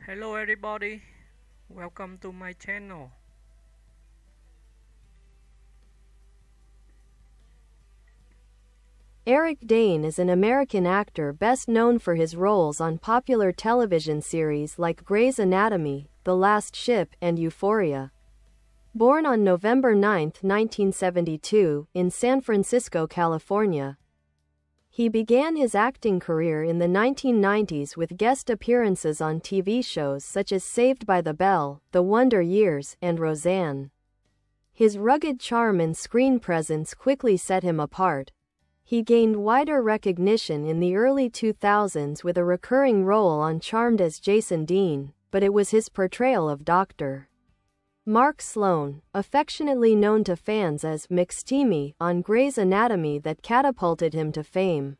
Hello everybody, welcome to my channel. Eric Dane is an American actor best known for his roles on popular television series like Grey's Anatomy, The Last Ship, and Euphoria. Born on November 9, 1972, in San Francisco, California, he began his acting career in the 1990s with guest appearances on TV shows such as Saved by the Bell, The Wonder Years, and Roseanne. His rugged charm and screen presence quickly set him apart. He gained wider recognition in the early 2000s with a recurring role on Charmed as Jason Dean, but it was his portrayal of Dr. Mark Sloan, affectionately known to fans as McSteamy on Grey's Anatomy, that catapulted him to fame.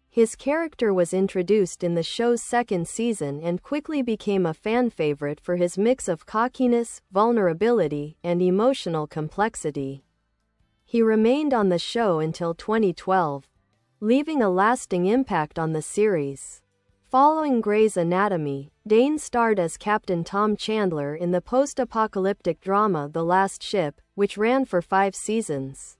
His character was introduced in the show's second season and quickly became a fan favorite for his mix of cockiness, vulnerability, and emotional complexity. He remained on the show until 2012, leaving a lasting impact on the series. Following Grey's Anatomy, Dane starred as Captain Tom Chandler in the post-apocalyptic drama The Last Ship, which ran for 5 seasons.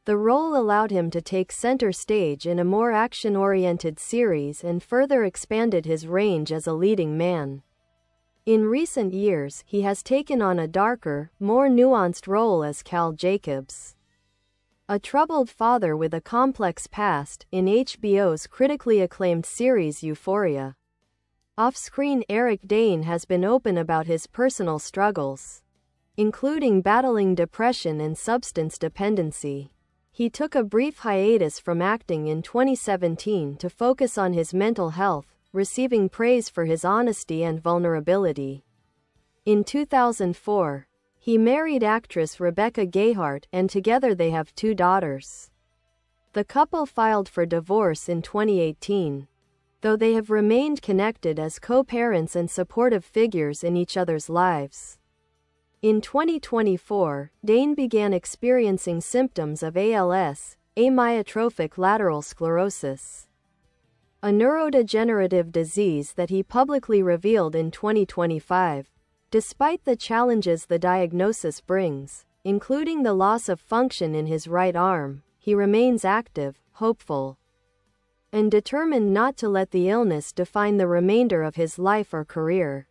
The role allowed him to take center stage in a more action-oriented series and further expanded his range as a leading man. In recent years, he has taken on a darker, more nuanced role as Cal Jacobs, a troubled father with a complex past, in HBO's critically acclaimed series Euphoria. Off-screen, Eric Dane has been open about his personal struggles, including battling depression and substance dependency. He took a brief hiatus from acting in 2017 to focus on his mental health, receiving praise for his honesty and vulnerability. In 2004, he married actress Rebecca Gayheart, and together they have 2 daughters. The couple filed for divorce in 2018, though they have remained connected as co-parents and supportive figures in each other's lives. In 2024, Dane began experiencing symptoms of ALS, amyotrophic lateral sclerosis, a neurodegenerative disease that he publicly revealed in 2025. Despite the challenges the diagnosis brings, including the loss of function in his right arm, he remains active, hopeful, and determined not to let the illness define the remainder of his life or career.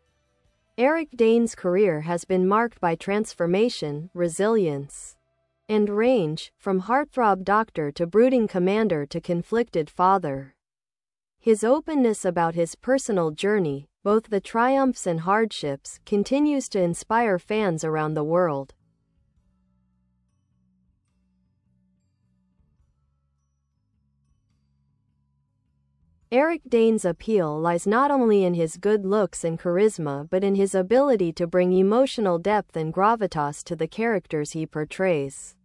Eric Dane's career has been marked by transformation, resilience, and range, from heartthrob doctor to brooding commander to conflicted father. His openness about his personal journey, both the triumphs and hardships, continues to inspire fans around the world. Eric Dane's appeal lies not only in his good looks and charisma but in his ability to bring emotional depth and gravitas to the characters he portrays.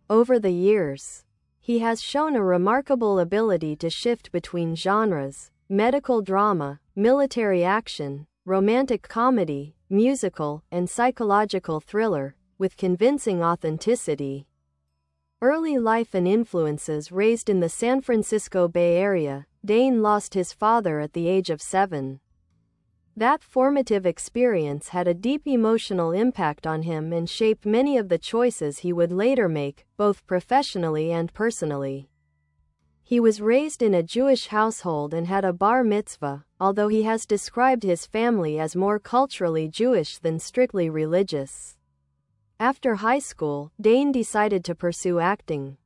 Over the years, he has shown a remarkable ability to shift between genres: medical drama, military action, romantic comedy, musical, and psychological thriller, with convincing authenticity. Early life and influences: raised in the San Francisco Bay Area, Dane lost his father at the age of 7. That formative experience had a deep emotional impact on him and shaped many of the choices he would later make, both professionally and personally. He was raised in a Jewish household and had a bar mitzvah, although he has described his family as more culturally Jewish than strictly religious. After high school, Dane decided to pursue acting.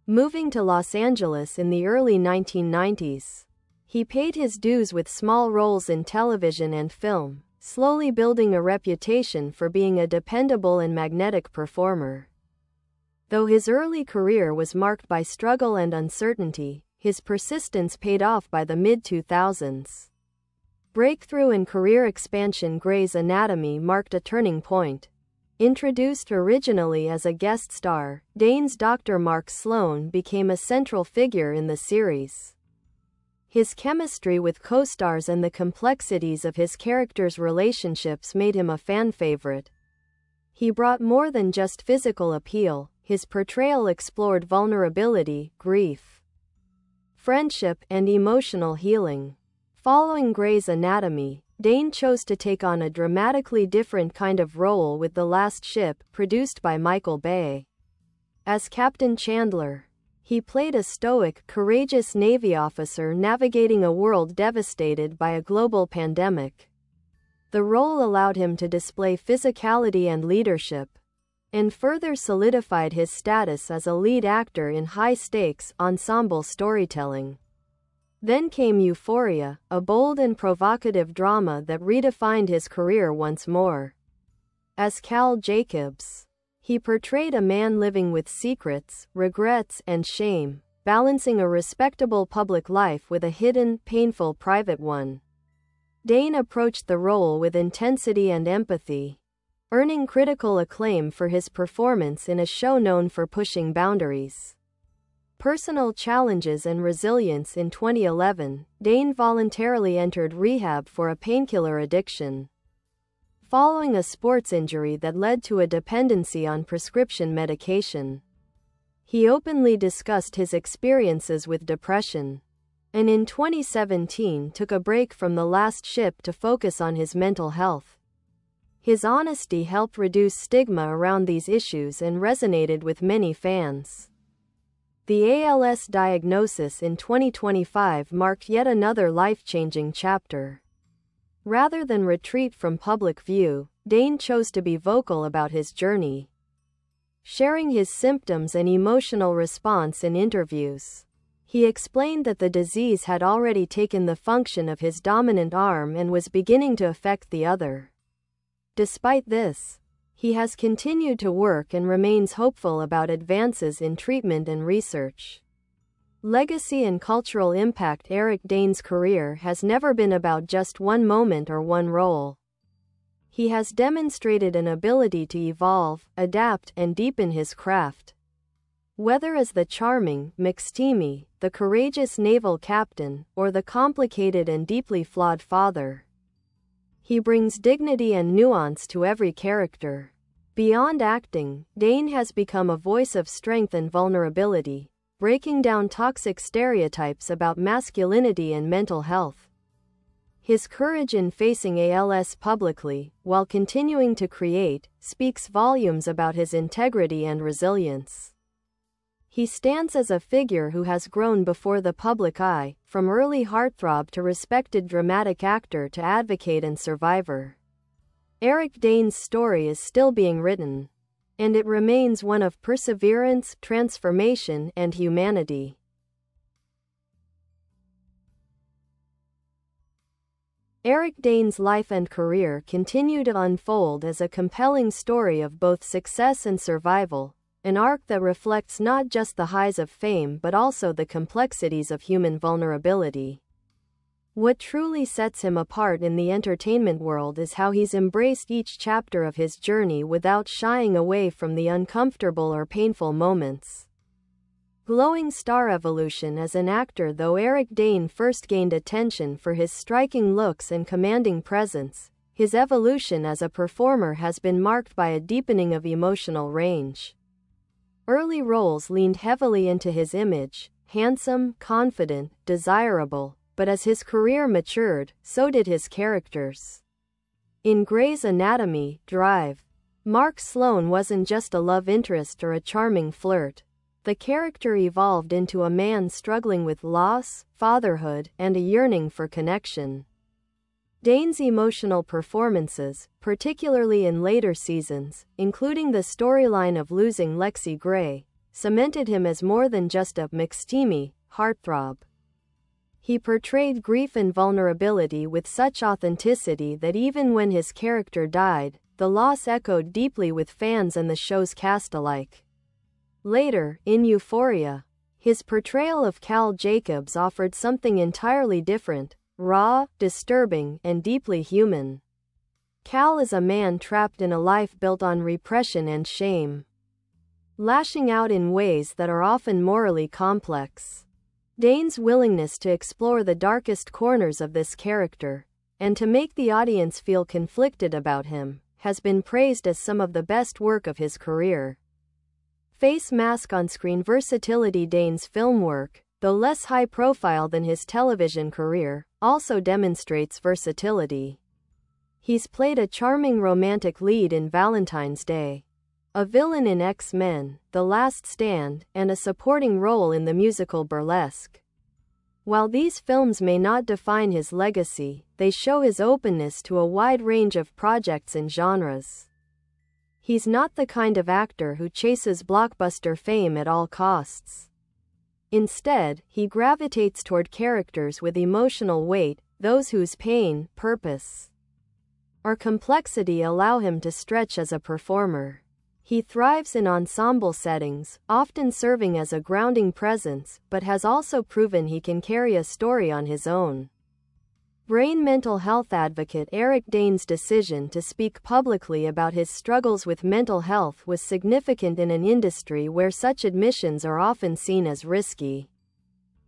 Moving to Los Angeles in the early 1990s, he paid his dues with small roles in television and film, slowly building a reputation for being a dependable and magnetic performer. Though his early career was marked by struggle and uncertainty, his persistence paid off by the mid-2000s. Breakthrough and career expansion: Grey's Anatomy marked a turning point. Introduced originally as a guest star, Dane's Dr. Mark Sloan became a central figure in the series. His chemistry with co-stars and the complexities of his characters' relationships made him a fan favorite. He brought more than just physical appeal. His portrayal explored vulnerability, grief, friendship, and emotional healing. Following Grey's Anatomy, Dane chose to take on a dramatically different kind of role with The Last Ship, produced by Michael Bay. As Captain Chandler, he played a stoic, courageous Navy officer navigating a world devastated by a global pandemic. The role allowed him to display physicality and leadership, and further solidified his status as a lead actor in high-stakes, ensemble storytelling. Then came Euphoria, a bold and provocative drama that redefined his career once more. As Cal Jacobs, he portrayed a man living with secrets, regrets, and shame, balancing a respectable public life with a hidden, painful private one. Dane approached the role with intensity and empathy, earning critical acclaim for his performance in a show known for pushing boundaries. Personal challenges and resilience. In 2011, Dane voluntarily entered rehab for a painkiller addiction, following a sports injury that led to a dependency on prescription medication. He openly discussed his experiences with depression, and in 2017 took a break from The Last Ship to focus on his mental health. His honesty helped reduce stigma around these issues and resonated with many fans. The ALS diagnosis in 2025 marked yet another life-changing chapter. Rather than retreat from public view, Dane chose to be vocal about his journey, sharing his symptoms and emotional response in interviews. He explained that the disease had already taken the function of his dominant arm and was beginning to affect the other. Despite this, he has continued to work and remains hopeful about advances in treatment and research. Legacy and cultural impact. Eric Dane's career has never been about just one moment or one role. He has demonstrated an ability to evolve, adapt, and deepen his craft. Whether as the charming McSteamy, the courageous naval captain, or the complicated and deeply flawed father, he brings dignity and nuance to every character. Beyond acting, Dane has become a voice of strength and vulnerability, breaking down toxic stereotypes about masculinity and mental health. His courage in facing ALS publicly, while continuing to create, speaks volumes about his integrity and resilience. He stands as a figure who has grown before the public eye, from early heartthrob to respected dramatic actor to advocate and survivor. Eric Dane's story is still being written, and it remains one of perseverance, transformation, and humanity. Eric Dane's life and career continue to unfold as a compelling story of both success and survival, an arc that reflects not just the highs of fame but also the complexities of human vulnerability. What truly sets him apart in the entertainment world is how he's embraced each chapter of his journey without shying away from the uncomfortable or painful moments. Glowing star evolution. As an actor. Though Eric Dane first gained attention for his striking looks and commanding presence, his evolution as a performer has been marked by a deepening of emotional range. Early roles leaned heavily into his image, handsome, confident, desirable, but as his career matured, so did his characters. In Grey's Anatomy, Drive, Mark Sloan wasn't just a love interest or a charming flirt. The character evolved into a man struggling with loss, fatherhood, and a yearning for connection. Dane's emotional performances, particularly in later seasons, including the storyline of losing Lexi Gray, cemented him as more than just a McSteamy heartthrob. He portrayed grief and vulnerability with such authenticity that even when his character died, the loss echoed deeply with fans and the show's cast alike. Later, in Euphoria, his portrayal of Cal Jacobs offered something entirely different, raw, disturbing, and deeply human. Cal is a man trapped in a life built on repression and shame, lashing out in ways that are often morally complex. Dane's willingness to explore the darkest corners of this character, and to make the audience feel conflicted about him, has been praised as some of the best work of his career. Face mask on-screen versatility. Dane's film work, though less high-profile than his television career, also demonstrates versatility. He's played a charming romantic lead in Valentine's Day, a villain in X-Men: The Last Stand, and a supporting role in the musical Burlesque. While these films may not define his legacy, they show his openness to a wide range of projects and genres. He's not the kind of actor who chases blockbuster fame at all costs. Instead, he gravitates toward characters with emotional weight, those whose pain, purpose, or complexity allow him to stretch as a performer. He thrives in ensemble settings, often serving as a grounding presence, but has also proven he can carry a story on his own. Brain mental health advocate Eric Dane's decision to speak publicly about his struggles with mental health was significant in an industry where such admissions are often seen as risky.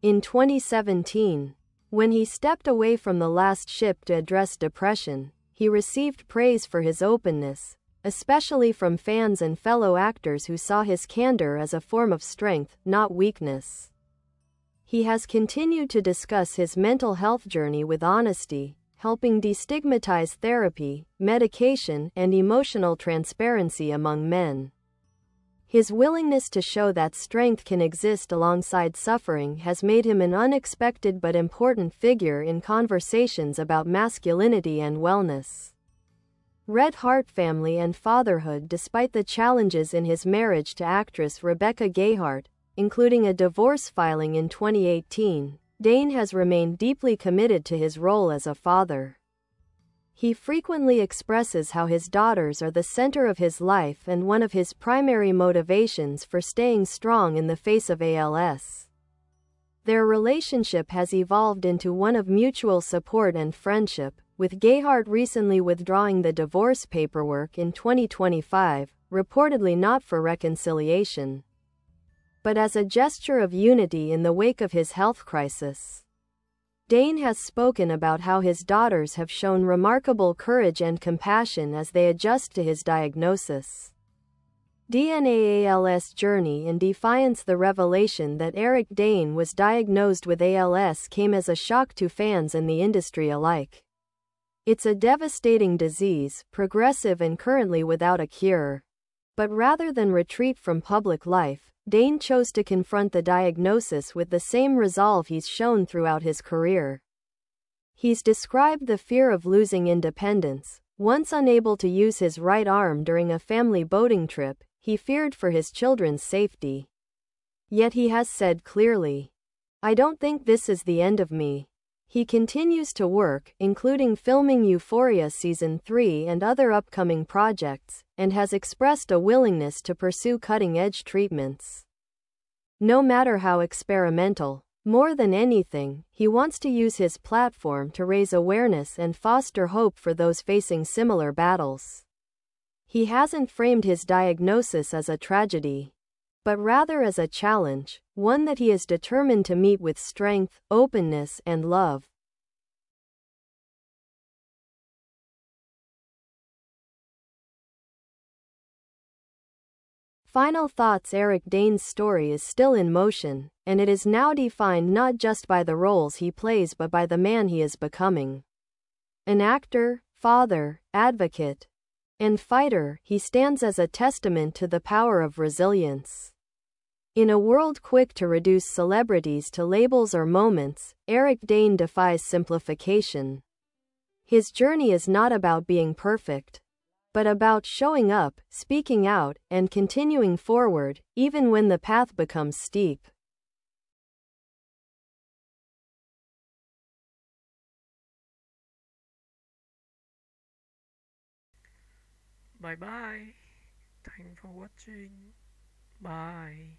In 2017, when he stepped away from The Last Ship to address depression, he received praise for his openness, especially from fans and fellow actors who saw his candor as a form of strength, not weakness. He has continued to discuss his mental health journey with honesty, helping destigmatize therapy, medication, and emotional transparency among men. His willingness to show that strength can exist alongside suffering has made him an unexpected but important figure in conversations about masculinity and wellness. Red Heart family and fatherhood. Despite the challenges in his marriage to actress Rebecca Gayheart, including a divorce filing in 2018, Dane has remained deeply committed to his role as a father. He frequently expresses how his daughters are the center of his life and one of his primary motivations for staying strong in the face of ALS. Their relationship has evolved into one of mutual support and friendship, with Gayheart recently withdrawing the divorce paperwork in 2025, reportedly not for reconciliation, but as a gesture of unity in the wake of his health crisis. Dane has spoken about how his daughters have shown remarkable courage and compassion as they adjust to his diagnosis. DNA ALS journey. In defiance, the revelation that Eric Dane was diagnosed with ALS came as a shock to fans and the industry alike. It's a devastating disease, progressive and currently without a cure. But rather than retreat from public life, Dane chose to confront the diagnosis with the same resolve he's shown throughout his career. He's described the fear of losing independence. Once unable to use his right arm during a family boating trip, he feared for his children's safety. Yet he has said clearly, "I don't think this is the end of me." He continues to work, including filming Euphoria Season 3 and other upcoming projects, and has expressed a willingness to pursue cutting-edge treatments. No matter how experimental, more than anything, he wants to use his platform to raise awareness and foster hope for those facing similar battles. He hasn't framed his diagnosis as a tragedy, but rather as a challenge, one that he is determined to meet with strength, openness, and love. Final thoughts. Eric Dane's story is still in motion, and it is now defined not just by the roles he plays but by the man he is becoming. An actor, father, advocate, and fighter, he stands as a testament to the power of resilience. In a world quick to reduce celebrities to labels or moments, Eric Dane defies simplification. His journey is not about being perfect, but about showing up, speaking out, and continuing forward, even when the path becomes steep. Bye bye. Thanks for watching. Bye.